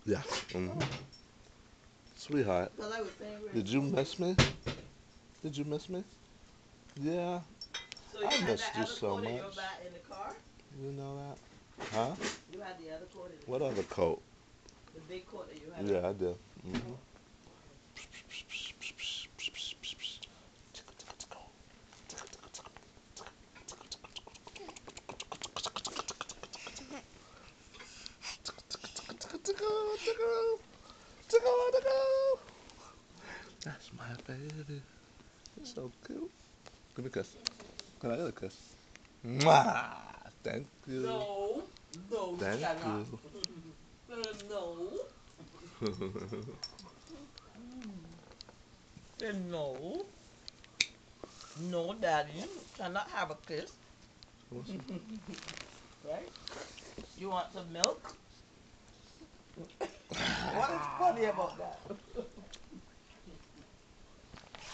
Yeah. Sweetheart, did you miss me? Did you miss me? Yeah. So you I had that missed you other so coat in your much. back in the car? You know that? Huh? You had the other coat in the What car? other coat? The big coat that you had Yeah, on? I did. Oh, okay. That's my baby. You're so cute. Give me a kiss. Can I get a kiss? Mwah! Thank you. No, no, you Thank cannot. you. No. Say no. No, Daddy. Cannot have a kiss. Right? You want some milk? What is funny about that?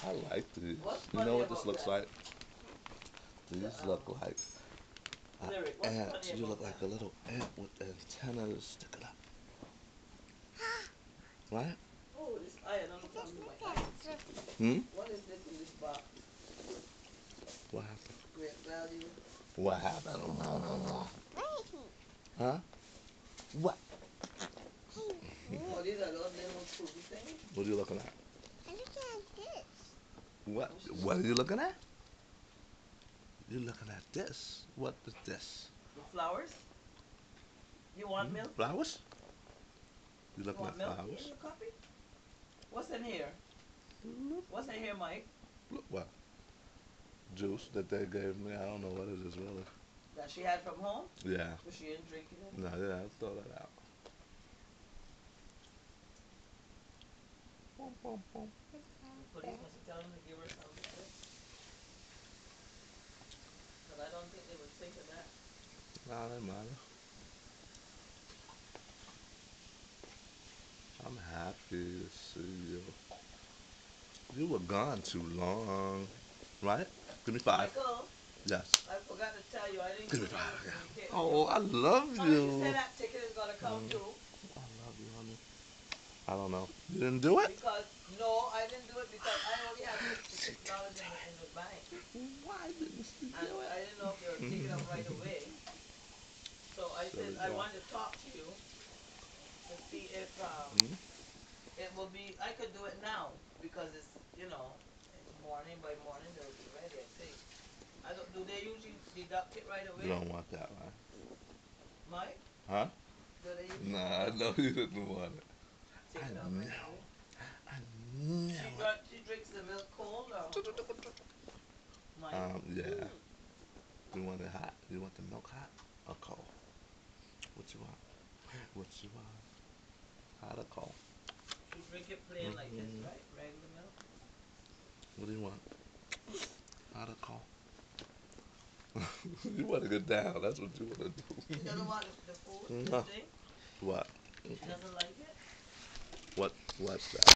I like these. What's You know funny what this about looks that? like? The, These look like Lyric, what's ants. funny You about look like that? a little ant with antennas sticking up. Right? Oh, this iron on the top of my iron. Hmm? What is this in this box? What happened? Great value. What happened? Huh? What? Oh, these are those little fruity things? What are you looking at? I'm looking at this. What? What are you looking at? You're looking at this. What is this? The flowers? You want milk? Flowers? You You looking want at milk in flowers? your coffee? What's in here? Look, What's in here, Mike? look what? Juice that they gave me. I don't know what it is really. That she had from home? Yeah. But she didn't drink it No, anymore? yeah, I'll throw that out. Boom, boom, boom. The police must have told him to give her some medicine. Because I don't think they would think of that. Nah, that matter. I'm happy to see you. You were gone too long, right? Give me 5. Michael, Yes. I forgot to tell you, I didn't Give me give 5. you anything you Yeah. take with Oh, you. I love How much you say you. that ticket is going to come to? I love you, honey. I don't know. You didn't do it? Because, no, I didn't do it because I only had She $66 in the bank. Why didn't she And do it? I didn't know if they were taking it up right away. So I said Silly I girl. wanted to talk to you to see if Hmm? it will be. I could do it now because it's it's morning by morning they'll be ready. I think. I don't. Do they usually deduct it right You away, don't want that, right? Mike? Huh? Do they usually Nah, I know you didn't want it. take I it out right know. away? I know it. She drinks the milk cold or Mike? Yeah. You want it hot? You want the milk hot or cold? What you want? What you want? Hot or cold? She drink it plain like this, Hmm. right? Regular milk. What do you want? Hot or cold? You want to get down. That's what you want to do. She doesn't want the food, the No. thing. What? She doesn't like it. What's that?